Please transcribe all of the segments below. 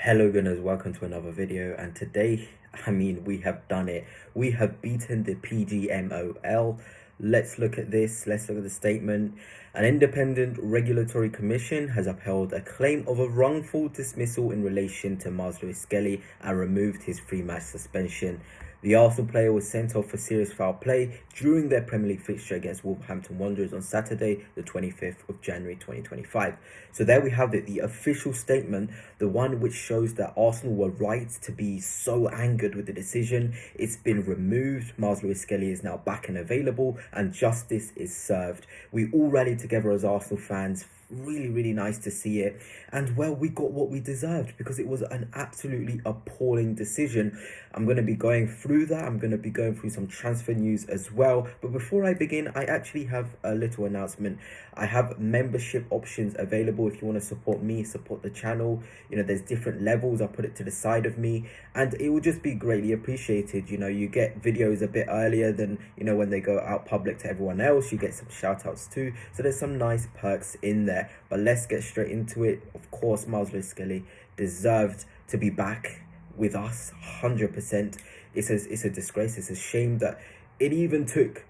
Hello gunners, welcome to another video, and today, we have done it. We have beaten the PGMOL. Let's look at this. Let's look at the statement. An independent regulatory commission has upheld a claim of a wrongful dismissal in relation to Arsenal Skelly and removed his 3-match suspension. The Arsenal player was sent off for serious foul play during their Premier League fixture against Wolverhampton Wanderers on Saturday, the 25th of January 2025. So there we have it, the official statement, the one which shows that Arsenal were right to be so angered with the decision. It's been removed. Arsenal Skelly is now back and available, and justice is served. We all rallied together as Arsenal fans. Really nice to see it, and well, we got what we deserved because it was an absolutely appalling decision. I'm going to be going through that. I'm going to be going through some transfer news as well, but before I begin, I actually have a little announcement. I have membership options available if you want to support me, support the channel. There's different levels. I'll put it to the side of me, and it will just be greatly appreciated. You get videos a bit earlier than when they go out public to everyone else. You get some shout outs too, so there's some nice perks in there. But let's get straight into it. Of course, Arsenal Skelly deserved to be back with us 100%. It's a disgrace. It's a shame that it even took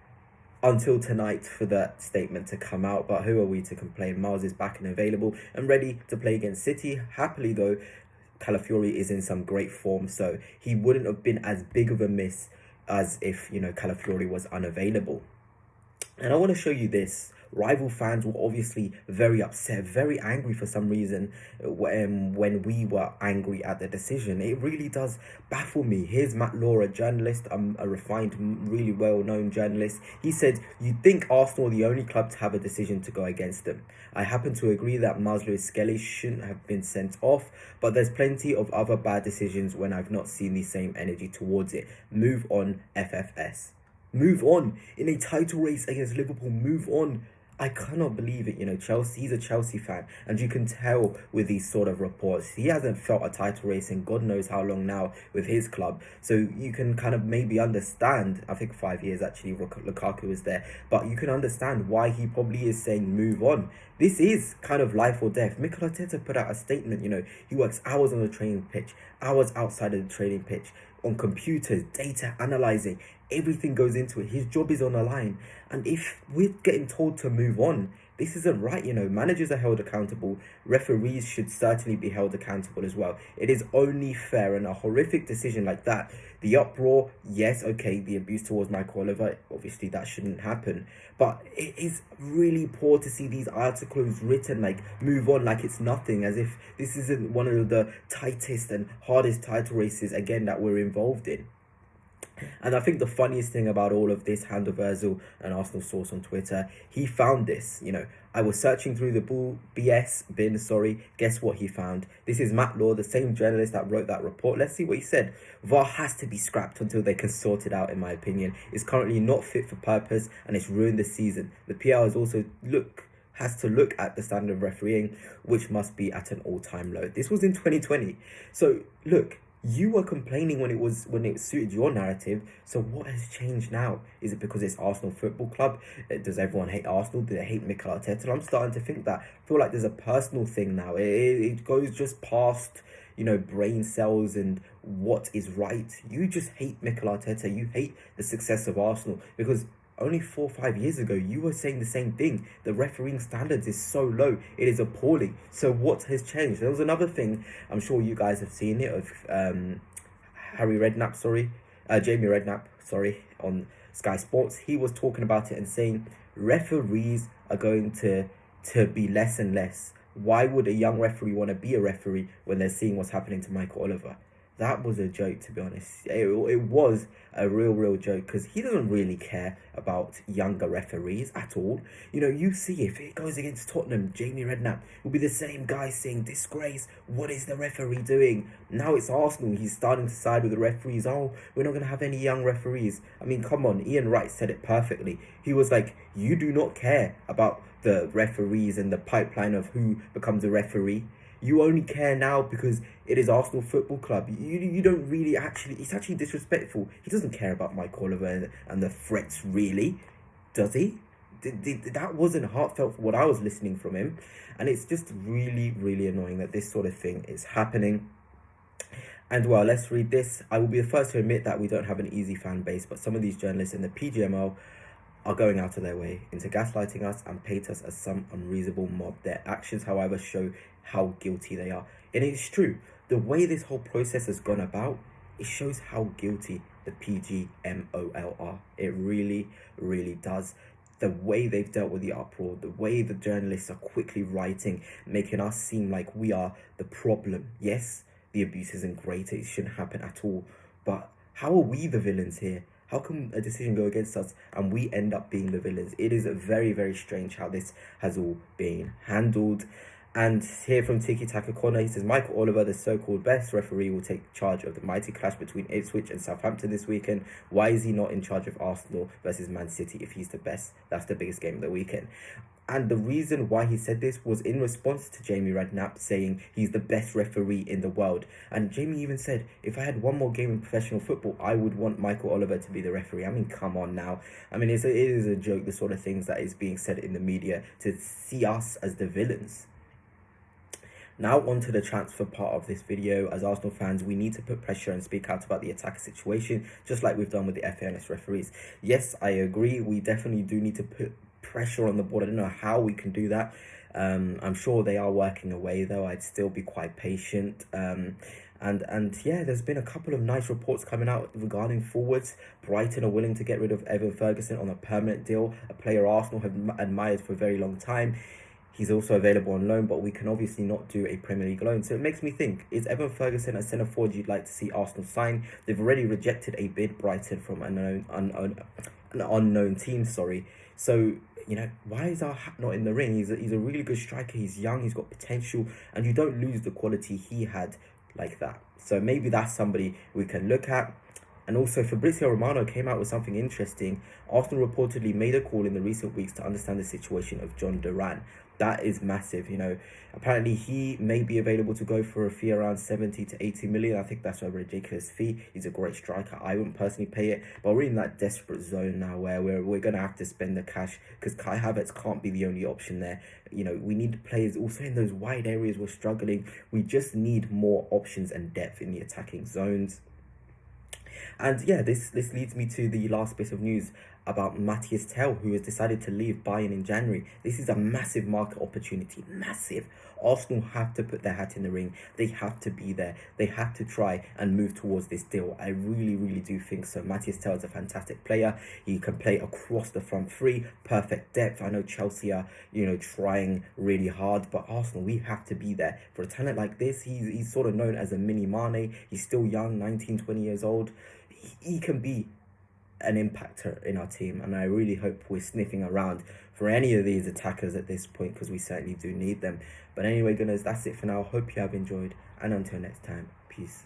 until tonight for that statement to come out, but who are we to complain? Miles is back and available and ready to play against City. Happily though, Calafiori is in some great form, so he wouldn't have been as big of a miss as if Calafiori was unavailable. And I want to show you this. Rival fans were obviously very upset, very angry for some reason when we were angry at the decision. It really does baffle me. Here's Matt Law, a journalist, a refined, really well-known journalist. He said, "You'd think Arsenal are the only club to have a decision to go against them. I happen to agree that Arsenal Skelly shouldn't have been sent off, but there's plenty of other bad decisions when I've not seen the same energy towards it. Move on, FFS." Move on in a title race against Liverpool. Move on. I cannot believe it. Chelsea, he's a Chelsea fan, and you can tell with these sort of reports, he hasn't felt a title race in God knows how long now with his club. So you can kind of maybe understand, I think 5 years actually, Lukaku was there, but you can understand why he probably is saying move on. This is kind of life or death. Mikel Arteta put out a statement, he works hours on the training pitch, hours outside of the training pitch, on computers, data analyzing, everything goes into it. His job is on the line, and if we're getting told to move on, this isn't right. Managers are held accountable. Referees should certainly be held accountable as well. It is only fair, and a horrific decision like that, the uproar, yes, okay, the abuse towards Michael Oliver, obviously that shouldn't happen, but it is really poor to see these articles written like move on, like it's nothing, as if this isn't one of the tightest and hardest title races again that we're involved in. And I think the funniest thing about all of this, Handel Verzal, an Arsenal source on Twitter, he found this. I was searching through the BS bin, guess what he found? This is Matt Law, the same journalist that wrote that report. Let's see what he said. VAR has to be scrapped until they can sort it out, in my opinion. It's currently not fit for purpose, and it's ruined the season. The PL has to look at the standard of refereeing, which must be at an all-time low. This was in 2020. So look, you were complaining when it suited your narrative. So what has changed now? Is it because it's Arsenal Football Club? Does everyone hate Arsenal? Do they hate Mikel Arteta? I'm starting to think that. I feel like there's a personal thing now. It goes just past brain cells and what is right. You just hate Mikel Arteta. You hate the success of Arsenal because only 4 or 5 years ago, you were saying the same thing. The refereeing standards is so low. It is appalling. So what has changed? There was another thing, I'm sure you guys have seen it, of Jamie Redknapp, on Sky Sports. He was talking about it and saying referees are going to be less and less. Why would a young referee want to be a referee when they're seeing what's happening to Michael Oliver? That was a joke, to be honest. It was a real joke, because he doesn't really care about younger referees at all. You see, if it goes against Tottenham, Jamie Redknapp will be the same guy saying, disgrace, what is the referee doing? Now it's Arsenal, he's starting to side with the referees. Oh, we're not going to have any young referees. I mean, come on, Ian Wright said it perfectly. He was like, you do not care about the referees and the pipeline of who becomes a referee. You only care now because it is Arsenal Football Club. You don't really it's actually disrespectful. He doesn't care about Mike Oliver and the threats, really, does he? That wasn't heartfelt for what I was listening from him. And it's just really annoying that this sort of thing is happening. And well, let's read this. I will be the first to admit that we don't have an easy fan base, but some of these journalists in the PGMOL are going out of their way into gaslighting us and paint us as some unreasonable mob. Their actions, however, show how guilty they are. And it's true. The way this whole process has gone about, it shows how guilty the PGMOL are. It really, really does. The way they've dealt with the uproar, the way the journalists are quickly writing, making us seem like we are the problem. Yes, the abuse isn't great, it shouldn't happen at all. But how are we the villains here? How can a decision go against us and we end up being the villains? It is very, very strange how this has all been handled. And here from Tiki Taka Corner, he says, Michael Oliver, the so-called best referee, will take charge of the mighty clash between Ipswich and Southampton this weekend. Why is he not in charge of Arsenal versus Man City if he's the best? That's the biggest game of the weekend. And the reason why he said this was in response to Jamie Redknapp saying he's the best referee in the world. And Jamie even said, if I had one more game in professional football, I would want Michael Oliver to be the referee. I mean, come on now. I mean, it is a joke, the sort of things that is being said in the media to see us as the villains. Now on to the transfer part of this video. As Arsenal fans, we need to put pressure and speak out about the attacker situation, just like we've done with the FANS referees. Yes, I agree. We definitely do need to put pressure on the board. I don't know how we can do that. I'm sure they are working away, though. I'd still be quite patient. And yeah, there's been a couple of nice reports coming out regarding forwards. Brighton are willing to get rid of Evan Ferguson on a permanent deal, a player Arsenal have admired for a very long time. He's also available on loan, but we can obviously not do a Premier League loan. So it makes me think, is Evan Ferguson a centre forward you'd like to see Arsenal sign? They've already rejected a bid, Brighton, from an unknown team, sorry. So, you know, why is our hat not in the ring? He's a really good striker. He's young, he's got potential, and you don't lose the quality he had like that. So maybe that's somebody we can look at. And also, Fabrizio Romano came out with something interesting. Arsenal reportedly made a call in the recent weeks to understand the situation of John Duran. That is massive, you know. Apparently, he may be available to go for a fee around 70 to 80 million. I think that's a ridiculous fee. He's a great striker. I wouldn't personally pay it. But we're in that desperate zone now where we're going to have to spend the cash because Kai Havertz can't be the only option there. You know, we need players also in those wide areas. We're struggling. We just need more options and depth in the attacking zones. And yeah, this leads me to the last bit of news about Matthias Tell, who has decided to leave Bayern in January. This is a massive market opportunity, massive. Arsenal have to put their hat in the ring. They have to be there. They have to try and move towards this deal. I really, really do think so. Matthias Tell is a fantastic player. He can play across the front three, perfect depth. I know Chelsea are, you know, trying really hard, but Arsenal, we have to be there. For a talent like this, he's sort of known as a mini Mane. He's still young, 19, 20 years old. He can be an impactor in our team, and I really hope we're sniffing around for any of these attackers at this point because we certainly do need them. But anyway, gunners, that's it for now. Hope you have enjoyed, and until next time, peace.